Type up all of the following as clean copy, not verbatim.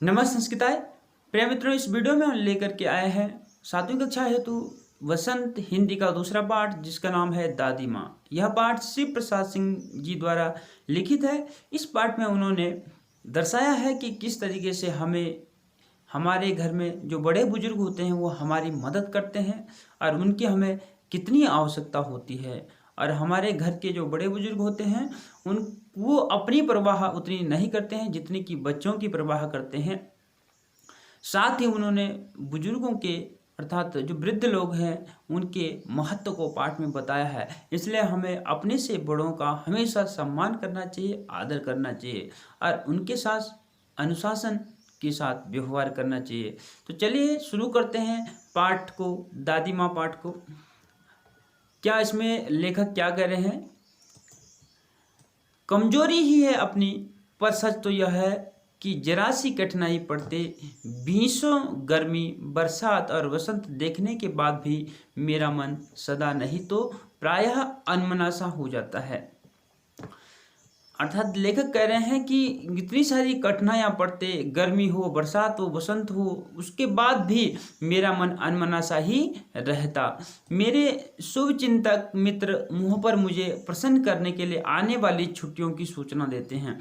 नमस्ते संस्कृताय। प्रिय मित्रों, इस वीडियो में हम लेकर के आए हैं 7वीं कक्षा हेतु वसंत हिंदी का दूसरा पाठ, जिसका नाम है दादी माँ। यह पाठ शिव प्रसाद सिंह जी द्वारा लिखित है। इस पाठ में उन्होंने दर्शाया है कि किस तरीके से हमें हमारे घर में जो बड़े बुजुर्ग होते हैं वो हमारी मदद करते हैं और उनकी हमें कितनी आवश्यकता होती है। और हमारे घर के जो बड़े बुजुर्ग होते हैं उन वो अपनी परवाह उतनी नहीं करते हैं जितनी कि बच्चों की परवाह करते हैं। साथ ही उन्होंने बुजुर्गों के अर्थात जो वृद्ध लोग हैं उनके महत्व को पाठ में बताया है। इसलिए हमें अपने से बड़ों का हमेशा सम्मान करना चाहिए, आदर करना चाहिए और उनके साथ अनुशासन के साथ व्यवहार करना चाहिए। तो चलिए शुरू करते हैं पाठ को, दादी माँ पाठ को। क्या इसमें लेखक क्या कह रहे हैं? कमजोरी ही है अपनी, पर सच तो यह है कि जरा सी कठिनाई पड़ते बीसों गर्मी, बरसात और वसंत देखने के बाद भी मेरा मन सदा नहीं तो प्रायः अनमना सा हो जाता है। अर्थात लेखक कह रहे हैं कि इतनी सारी कठिनाइयाँ पड़ते, गर्मी हो, बरसात हो, वसंत हो, उसके बाद भी मेरा मन अनमना सा ही रहता। मेरे शुभ चिंतक मित्र मुँह पर मुझे प्रसन्न करने के लिए आने वाली छुट्टियों की सूचना देते हैं।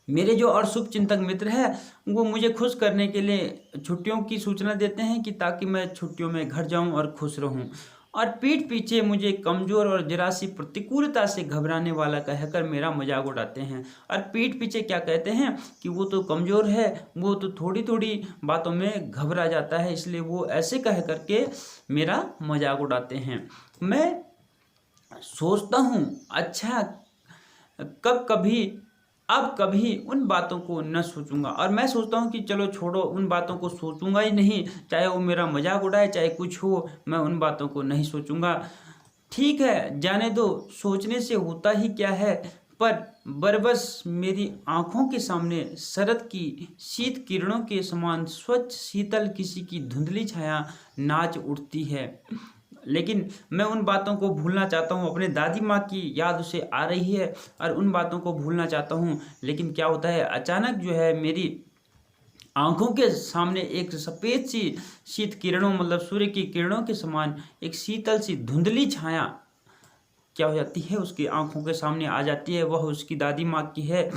मेरे जो और शुभ चिंतक मित्र हैं वो मुझे खुश करने के लिए छुट्टियों की सूचना देते हैं कि ताकि मैं छुट्टियों में घर जाऊं और खुश रहूं। और पीठ पीछे मुझे कमज़ोर और जरा सी प्रतिकूलता से घबराने वाला कहकर मेरा मजाक उड़ाते हैं। और पीठ पीछे क्या कहते हैं कि वो तो कमज़ोर है, वो तो थोड़ी थोड़ी बातों में घबरा जाता है, इसलिए वो ऐसे कह करके मेरा मजाक उड़ाते हैं। मैं सोचता हूँ अच्छा अब कभी उन बातों को न सोचूंगा। और मैं सोचता हूँ कि चलो छोड़ो, उन बातों को सोचूंगा ही नहीं, चाहे वो मेरा मजाक उड़ाए चाहे कुछ हो, मैं उन बातों को नहीं सोचूंगा। ठीक है, जाने दो, सोचने से होता ही क्या है। पर बरबस मेरी आंखों के सामने शरद की शीत किरणों के समान स्वच्छ शीतल किसी की धुंधली छाया नाच उठती है। लेकिन मैं उन बातों को भूलना चाहता हूँ, अपने दादी माँ की याद उसे आ रही है और उन बातों को भूलना चाहता हूँ। लेकिन क्या होता है, अचानक जो है मेरी आंखों के सामने एक सफ़ेद सी शीत किरणों मतलब सूर्य की किरणों के समान एक शीतल सी धुंधली छाया क्या हो जाती है, उसकी आंखों के सामने आ जाती है। वह उसकी दादी माँ की है।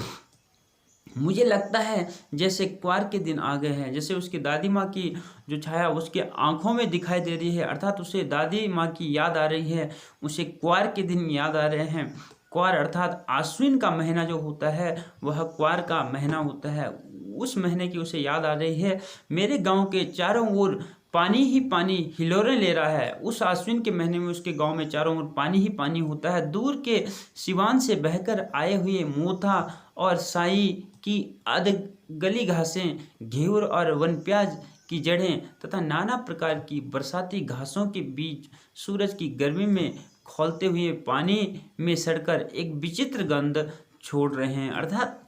मुझे लगता है जैसे क्वार के दिन आ गए हैं, जैसे उसकी दादी माँ की जो छाया उसके आंखों में दिखाई दे रही है, अर्थात उसे दादी माँ की याद आ रही है, उसे क्वार के दिन याद आ रहे हैं। क्वार अर्थात आश्विन का महीना जो होता है वह क्वार का महीना होता है, उस महीने की उसे याद आ रही है। मेरे गांव के चारों ओर पानी ही पानी हिलोरें ले रहा है। उस आश्विन के महीने में उसके गांव में चारों ओर पानी ही पानी होता है। दूर के सिवान से बहकर आए हुए मोथा और साई की अध गली घासें, घेवर और वन प्याज की जड़ें तथा नाना प्रकार की बरसाती घासों के बीच सूरज की गर्मी में खौलते हुए पानी में सड़कर एक विचित्र गंध छोड़ रहे हैं। अर्थात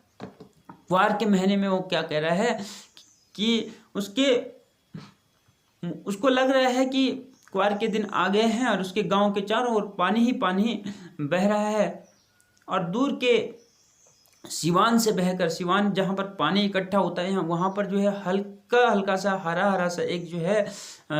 क्वार के महीने में वो क्या कह रहा है कि उसको लग रहा है कि क्वार के दिन आ गए हैं और उसके गांव के चारों ओर पानी ही पानी बह रहा है। और दूर के सिवान से बहकर, सिवान जहाँ पर पानी इकट्ठा होता है वहाँ पर जो है हल्का हल्का सा हरा हरा सा एक जो है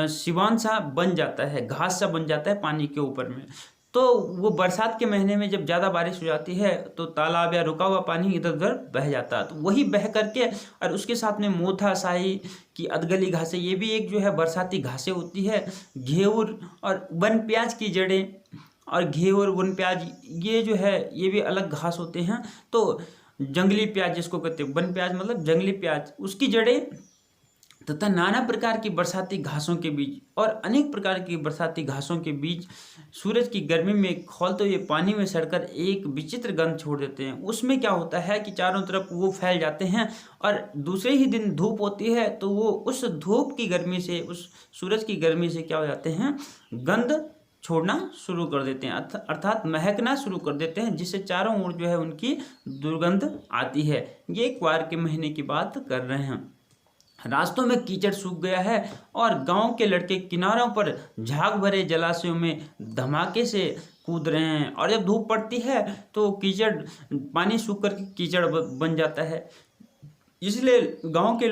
सिवान सा बन जाता है, घास सा बन जाता है पानी के ऊपर में। तो वो बरसात के महीने में जब ज़्यादा बारिश हो जाती है तो तालाब या रुका हुआ पानी इधर उधर बह जाता है, तो वही बह करके और उसके साथ में मोथा साई की अधगली घासें, ये भी एक जो है बरसाती घासें होती है। घेवर और वन प्याज की जड़ें, और घेवर वन प्याज ये जो है ये भी अलग घास होते हैं। तो जंगली प्याज जिसको कहते हैं, वन प्याज मतलब जंगली प्याज, उसकी जड़ें तथा नाना प्रकार की बरसाती घासों के बीच और अनेक प्रकार की बरसाती घासों के बीच सूरज की गर्मी में खौलते हुए पानी में सड़कर एक विचित्र गंध छोड़ देते हैं। उसमें क्या होता है कि चारों तरफ वो फैल जाते हैं और दूसरे ही दिन धूप होती है तो वो उस धूप की गर्मी से, उस सूरज की गर्मी से क्या हो जाते हैं, गंध छोड़ना शुरू कर देते हैं, अर्थात महकना शुरू कर देते हैं, जिससे चारों ओर जो है उनकी दुर्गंध आती है। ये क्वार के महीने की बात कर रहे हैं। रास्तों में कीचड़ सूख गया है और गांव के लड़के किनारों पर झाग भरे जलाशयों में धमाके से कूद रहे हैं। और जब धूप पड़ती है तो कीचड़, पानी सूख कर कीचड़ बन जाता है। इसलिए गांव के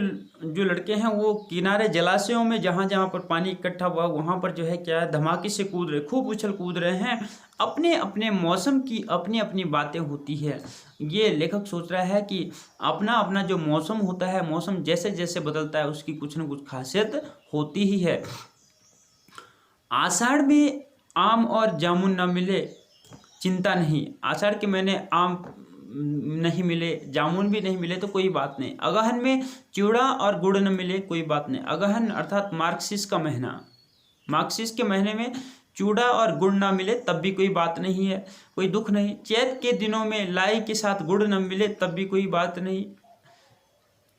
जो लड़के हैं वो किनारे जलाशयों में जहाँ जहाँ पर पानी इकट्ठा हुआ वहाँ पर जो है क्या है धमाके से कूद रहे, खूब उछल कूद रहे हैं। अपने अपने मौसम की अपनी अपनी बातें होती है। ये लेखक सोच रहा है कि अपना अपना जो मौसम होता है, मौसम जैसे जैसे बदलता है उसकी कुछ न कुछ खासियत होती ही है। आषाढ़ में आम और जामुन न मिले चिंता नहीं। आषाढ़ के महीने आम नहीं मिले, जामुन भी नहीं मिले तो कोई बात नहीं। अगहन में चिवड़ा और गुड़ न मिले कोई बात नहीं। अगहन अर्थात मार्क्सिस का महीना, मार्क्सिस के महीने में चूड़ा और गुड़ ना मिले तब भी कोई बात नहीं है, कोई दुख नहीं। चैत के दिनों में लाई के साथ गुड़ न मिले तब भी कोई बात नहीं,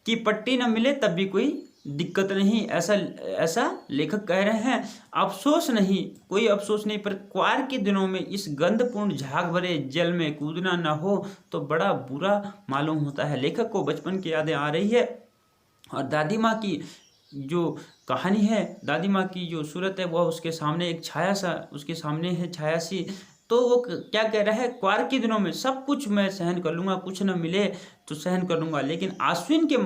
कि पट्टी न मिले तब भी कोई दिक्कत नहीं। ऐसा ऐसा लेखक कह रहे हैं। अफसोस नहीं, कोई अफसोस नहीं, पर क्वार के दिनों में इस गंधपूर्ण झाग भरे जल में कूदना न हो तो बड़ा बुरा मालूम होता है। लेखक को बचपन की यादें आ रही है और दादी माँ की जो कहानी है, दादी माँ की जो सूरत है वह उसके सामने एक छाया सा, उसके सामने है छाया सी। तो वो क्या कह रहा है, क्वार के दिनों में सब कुछ मैं सहन कर लूँगा, कुछ न मिले तो सहन कर लूँगा, लेकिन आश्विन के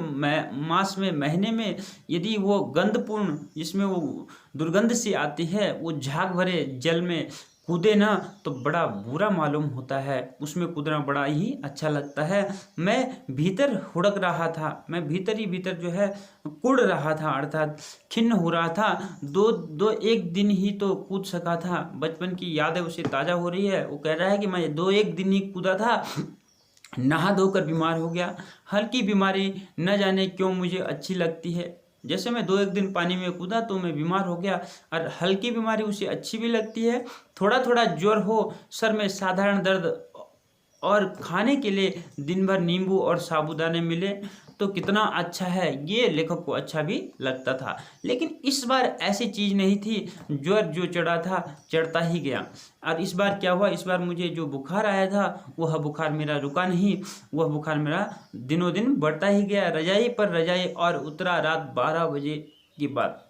मास में, महीने में यदि वो गंधपूर्ण, जिसमें वो दुर्गंध सी आती है, वो झाग भरे जल में कूदे ना तो बड़ा बुरा मालूम होता है, उसमें कूदना बड़ा ही अच्छा लगता है। मैं भीतर हुड़क रहा था, मैं भीतर ही भीतर जो है कुड़ रहा था, अर्थात खिन्न हो रहा था। दो एक दिन ही तो कूद सका था। बचपन की यादें उसे ताज़ा हो रही है। वो कह रहा है कि मैं 2-1 दिन ही कूदा था, नहा धोकर बीमार हो गया। हल्की बीमारी न जाने क्यों मुझे अच्छी लगती है। जैसे मैं 2-1 दिन पानी में कूदा तो मैं बीमार हो गया, और हल्की बीमारी उसे अच्छी भी लगती है। थोड़ा थोड़ा ज्वर हो, सर में साधारण दर्द, और खाने के लिए दिन भर नींबू और साबूदाने मिले तो कितना अच्छा है, ये लेखक को अच्छा भी लगता था। लेकिन इस बार ऐसी चीज़ नहीं थी, ज्वर जो चढ़ा था चढ़ता ही गया। और इस बार क्या हुआ, इस बार मुझे जो बुखार आया था वह बुखार मेरा रुका नहीं, वह बुखार मेरा दिनों दिन बढ़ता ही गया। रजाई पर रजाई और उतरा रात 12 बजे की बात,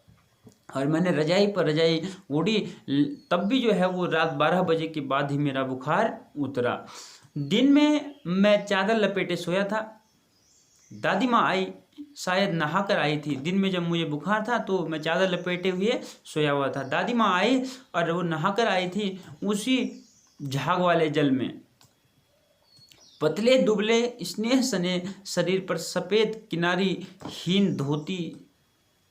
और मैंने रजाई पर रजाई ओढ़ी, तब भी जो है वो रात 12 बजे के बाद ही मेरा बुखार उतरा। दिन में मैं चादर लपेटे सोया था। दादी माँ आई, शायद नहा कर आई थी। दिन में जब मुझे बुखार था तो मैं चादर लपेटे हुए सोया हुआ था। दादी माँ आई और वो नहा कर आई थी उसी झाग वाले जल में। पतले दुबले स्नेह सने शरीर पर सफ़ेद किनारी हीन धोती,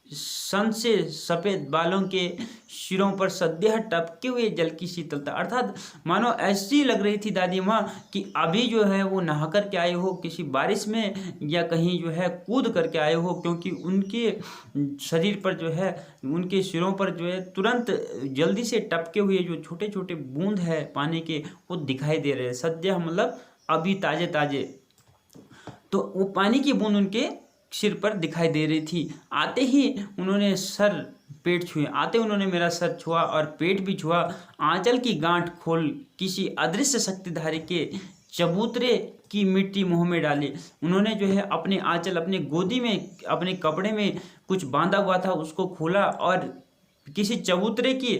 सन से सफ़ेद बालों के सिरों पर सद्यह टपके हुए जल की शीतलता, अर्थात मानो ऐसी लग रही थी दादी माँ कि अभी जो है वो नहा कर के आए हो किसी बारिश में, या कहीं जो है कूद करके आए हो, क्योंकि उनके शरीर पर जो है, उनके सिरों पर जो है तुरंत जल्दी से टपके हुए जो छोटे छोटे बूंद है पानी के वो दिखाई दे रहे हैं। सद्यह मतलब अभी ताज़े ताज़े, तो वो पानी की बूंद उनके सिर पर दिखाई दे रही थी। आते ही उन्होंने सर पेट छुए, आते उन्होंने मेरा सर छुआ और पेट भी छुआ। आंचल की गांठ खोल किसी अदृश्य शक्तिधारी के चबूतरे की मिट्टी मुंह में डाली। उन्होंने जो है अपने आंचल, अपने गोदी में, अपने कपड़े में कुछ बांधा हुआ था उसको खोला और किसी चबूतरे की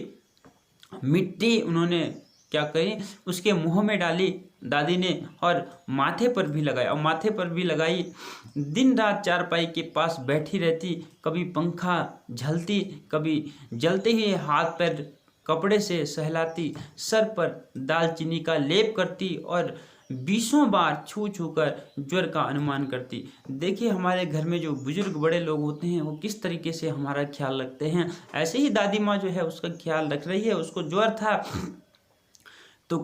मिट्टी उन्होंने क्या करी, उसके मुंह में डाली दादी ने, और माथे पर भी लगाया, और माथे पर भी लगाई। दिन रात चारपाई के पास बैठी रहती, कभी पंखा झलती, कभी जलते हुए हाथ पैर कपड़े से सहलाती, सर पर दालचीनी का लेप करती और 20 बार छू छू कर ज्वर का अनुमान करती। देखिए हमारे घर में जो बुजुर्ग बड़े लोग होते हैं वो किस तरीके से हमारा ख्याल रखते हैं। ऐसे ही दादी माँ जो है उसका ख्याल रख रही है। उसको ज्वर था तो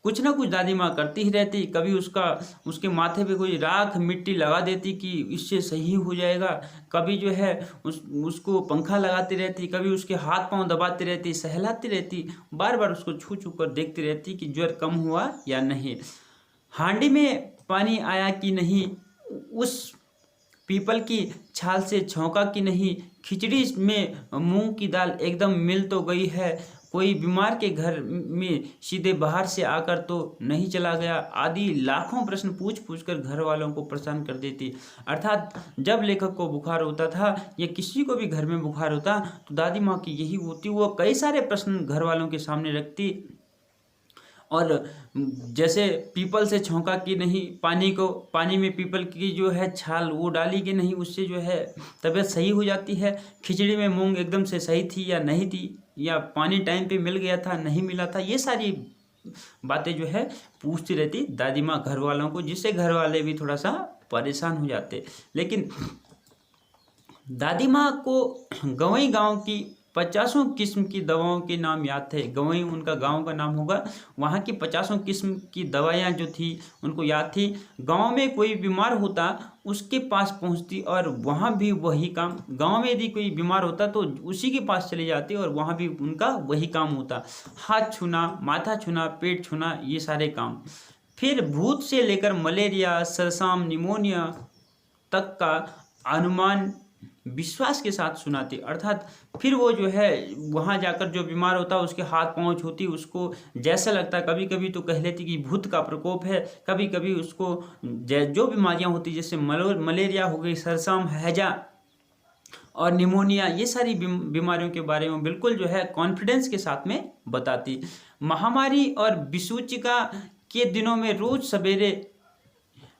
कुछ ना कुछ दादी माँ करती ही रहती। कभी उसके माथे पे कोई राख मिट्टी लगा देती कि इससे सही हो जाएगा, कभी जो है उसको पंखा लगाती रहती, कभी उसके हाथ पांव दबाती रहती, सहलाती रहती, बार बार उसको छू छू कर देखती रहती कि ज्वर कम हुआ या नहीं। हांडी में पानी आया कि नहीं, उस पीपल की छाल से छौंका कि नहीं, खिचड़ी में मूंग की दाल एकदम मिल तो गई है, कोई बीमार के घर में सीधे बाहर से आकर तो नहीं चला गया, आदि लाखों प्रश्न पूछ पूछ कर घर वालों को परेशान कर देती। अर्थात जब लेखक को बुखार होता था या किसी को भी घर में बुखार होता तो दादी माँ की यही होती, वो कई सारे प्रश्न घर वालों के सामने रखती और जैसे पीपल से छौंका कि नहीं, पानी में पीपल की जो है छाल वो डाली कि नहीं, उससे जो है तबीयत सही हो जाती है। खिचड़ी में मूंग एकदम से सही थी या नहीं थी, या पानी टाइम पे मिल गया था नहीं मिला था, ये सारी बातें जो है पूछती रहती दादी माँ घर वालों को, जिससे घर वाले भी थोड़ा सा परेशान हो जाते। लेकिन दादी माँ को गंवई गांव की 50 किस्म की दवाओं के नाम याद थे। गंवई उनका गांव का नाम होगा। वहाँ की 50 किस्म की दवाइयाँ जो थी उनको याद थी। गांव में कोई बीमार होता उसके पास पहुँचती और वहाँ भी वही काम। गांव में यदि कोई बीमार होता तो उसी के पास चली जाती और वहाँ भी उनका वही काम होता। हाथ छूना, माथा छूना, पेट छूना, ये सारे काम। फिर भूत से लेकर मलेरिया, सरसाम, निमोनिया तक का अनुमान विश्वास के साथ सुनाती। अर्थात फिर वो जो है वहाँ जाकर जो बीमार होता उसके हाथ पांव छूती, उसको जैसा लगता, कभी कभी तो कह लेती कि भूत का प्रकोप है, कभी कभी उसको जो बीमारियाँ होती जैसे मलेरिया हो गई, सरसाम, हैजा और निमोनिया, ये सारी बीमारियों के बारे में बिल्कुल जो है कॉन्फिडेंस के साथ में बताती। महामारी और विसूचिका के दिनों में रोज सवेरे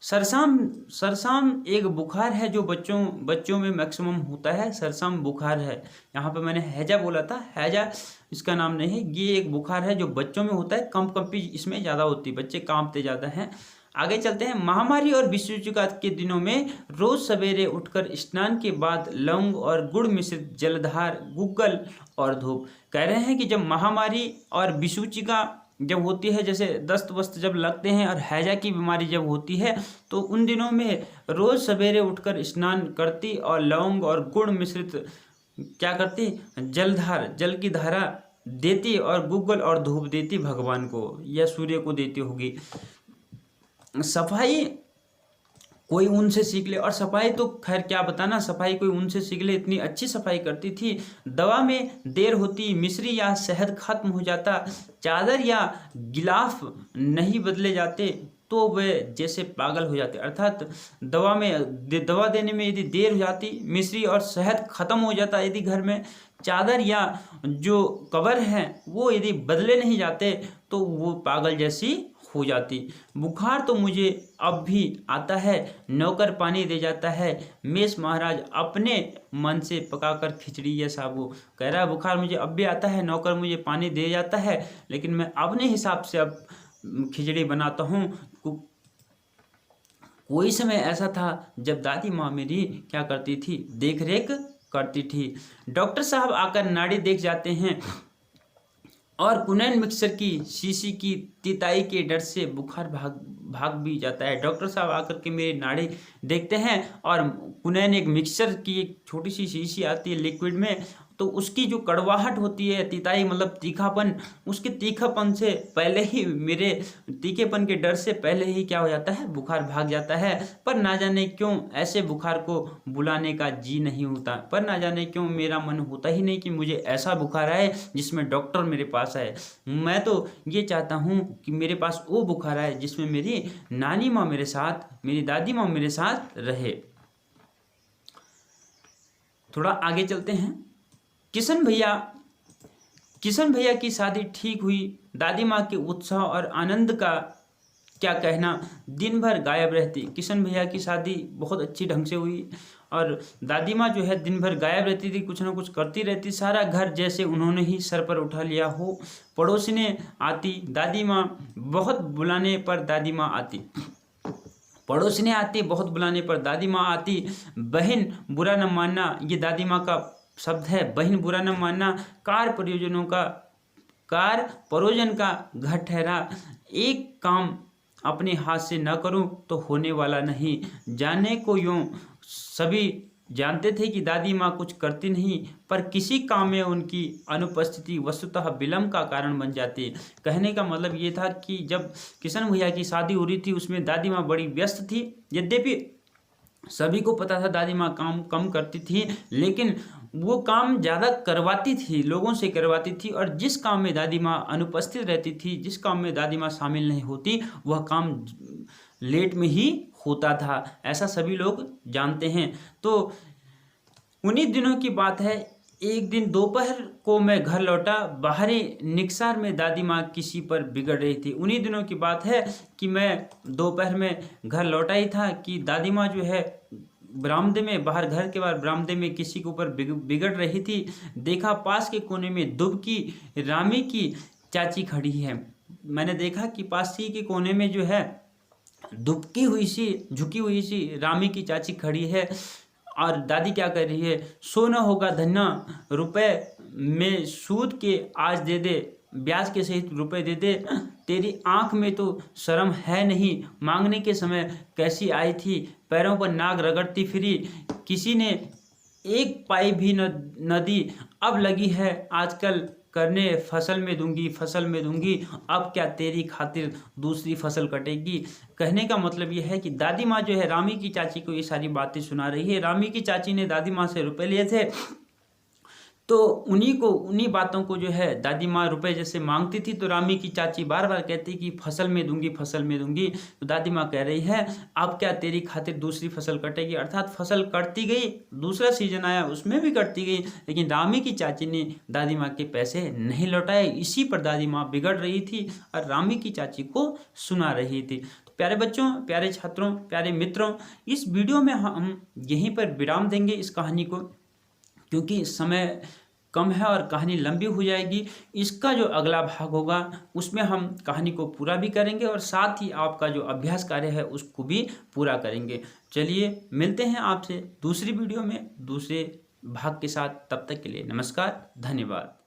सरसाम एक बुखार है जो बच्चों में मैक्सिमम होता है। सरसाम बुखार है। यहाँ पे मैंने हैजा बोला था, हैजा इसका नाम नहीं है। ये एक बुखार है जो बच्चों में होता है, कंपी इसमें ज़्यादा होती है, बच्चे कांपते ज़्यादा हैं। आगे चलते हैं। महामारी और विसूचिका के दिनों में रोज सवेरे उठकर स्नान के बाद लौंग और गुड़ मिश्रित जलधार, गुग्गल और धूप। कह रहे हैं कि जब महामारी और विसूचिका जब होती है, जैसे दस्त वस्त जब लगते हैं और हैजा की बीमारी जब होती है, तो उन दिनों में रोज सवेरे उठकर स्नान करती और लौंग और गुड़ मिश्रित क्या करती, जलधार, जल की धारा देती और गुग्गल और धूप देती भगवान को या सूर्य को देती होगी। सफाई कोई उनसे सीख ले, और सफाई तो खैर क्या बताना, सफाई कोई उनसे सीख ले, इतनी अच्छी सफाई करती थी। दवा में देर होती, मिश्री या शहद खत्म हो जाता, चादर या गिलाफ नहीं बदले जाते तो वे जैसे पागल हो जाते। अर्थात दवा देने में यदि देर हो जाती, मिश्री और शहद खत्म हो जाता, यदि घर में चादर या जो कवर है वो यदि बदले नहीं जाते तो वो पागल जैसी हो जाती। बुखार तो मुझे अब भी आता है, नौकर पानी दे जाता है, मेष महाराज अपने मन से पकाकर खिचड़ी या साबू। कह रहा है बुखार मुझे अब भी आता है, नौकर मुझे पानी दे जाता है, लेकिन मैं अपने हिसाब से अब खिचड़ी बनाता हूँ। कोई समय ऐसा था जब दादी माँ मेरी क्या करती थी, देख रेख करती थी। डॉक्टर साहब आकर नाड़ी देख जाते हैं और कुनैन मिक्सर की शीशी की तिताई के डर से बुखार भाग भी जाता है। डॉक्टर साहब आकर के मेरी नाड़ी देखते हैं और कुनैन एक मिक्सर की एक छोटी सी शीशी आती है लिक्विड में, तो उसकी जो कड़वाहट होती है, तिताई मतलब तीखापन, उसके तीखापन से पहले ही, मेरे तीखेपन के डर से पहले ही क्या हो जाता है, बुखार भाग जाता है। पर ना जाने क्यों ऐसे बुखार को बुलाने का जी नहीं होता, पर ना जाने क्यों मेरा मन होता ही नहीं कि मुझे ऐसा बुखार आए जिसमें डॉक्टर मेरे पास आए। मैं तो ये चाहता हूँ कि मेरे पास वो बुखार आए जिसमें मेरी नानी माँ मेरे साथ, मेरी दादी माँ मेरे साथ रहे। थोड़ा आगे चलते हैं। किशन भैया की शादी ठीक हुई। दादी माँ के उत्साह और आनंद का क्या कहना, दिन भर गायब रहती। किशन भैया की शादी बहुत अच्छी ढंग से हुई और दादी माँ जो है दिन भर गायब रहती थी, कुछ ना कुछ करती रहती। सारा घर जैसे उन्होंने ही सर पर उठा लिया हो। पड़ोसिनें आती, दादी माँ बहुत बुलाने पर दादी माँ आती। पड़ोसिनें आती, बहुत बुलाने पर दादी माँ आती। बहन बुरा न मानना, ये दादी माँ का शब्द है, बहन बुरा न मानना। कार परोजन का घर ठहरा। एक काम अपने हाथ से न करूं तो होने वाला नहीं। जाने को यूं सभी जानते थे कि दादी माँ कुछ करती नहीं, पर किसी काम में उनकी अनुपस्थिति वस्तुतः विलंब का कारण बन जाती। कहने का मतलब ये था कि जब किशन भैया की शादी हो रही थी उसमें दादी माँ बड़ी व्यस्त थी। यद्यपि सभी को पता था दादी माँ काम कम करती थी, लेकिन वो काम ज़्यादा करवाती थी, लोगों से करवाती थी। और जिस काम में दादी माँ अनुपस्थित रहती थी, जिस काम में दादी माँ शामिल नहीं होती, वह काम लेट में ही होता था। ऐसा सभी लोग जानते हैं। तो उन्हीं दिनों की बात है, एक दिन दोपहर को मैं घर लौटा, बाहरी निकसार में दादी माँ किसी पर बिगड़ रही थी। उन्हीं दिनों की बात है कि मैं दोपहर में घर लौटा ही था कि दादी माँ जो है बरामदे में, बाहर घर के बाहर बरामदे में किसी के ऊपर बिगड़ रही थी। देखा पास के कोने में दुबकी रामी की चाची खड़ी है। मैंने देखा कि पास ही के कोने में जो है दुबकी हुई सी, झुकी हुई सी रामी की चाची खड़ी है और दादी क्या कर रही है, सोना होगा धन्ना, रुपए में सूद के आज दे दे, ब्याज के सहित रुपए दे दे, तेरी आंख में तो शर्म है नहीं, मांगने के समय कैसी आई थी, पैरों पर नाग रगड़ती फिरी, किसी ने एक पाई भी न दी, अब लगी है आजकल करने, फसल में दूंगी, फसल में दूंगी, अब क्या तेरी खातिर दूसरी फसल कटेगी। कहने का मतलब यह है कि दादी माँ जो है रामी की चाची को ये सारी बातें सुना रही है। रामी की चाची ने दादी माँ से रुपए लिए थे, तो उन्हीं बातों को जो है दादी माँ रुपए जैसे मांगती थी, तो रामी की चाची बार बार कहती कि फसल में दूंगी, फसल में दूंगी। तो दादी माँ कह रही है अब क्या तेरी खातिर दूसरी फसल कटेगी, अर्थात फसल कटती गई, दूसरा सीजन आया उसमें भी कटती गई, लेकिन रामी की चाची ने दादी माँ के पैसे नहीं लौटाए। इसी पर दादी माँ बिगड़ रही थी और रामी की चाची को सुना रही थी। तो प्यारे बच्चों, प्यारे छात्रों, प्यारे मित्रों, इस वीडियो में हम यहीं पर विराम देंगे इस कहानी को, क्योंकि समय कम है और कहानी लंबी हो जाएगी। इसका जो अगला भाग होगा उसमें हम कहानी को पूरा भी करेंगे और साथ ही आपका जो अभ्यास कार्य है उसको भी पूरा करेंगे। चलिए मिलते हैं आपसे दूसरी वीडियो में दूसरे भाग के साथ, तब तक के लिए नमस्कार, धन्यवाद।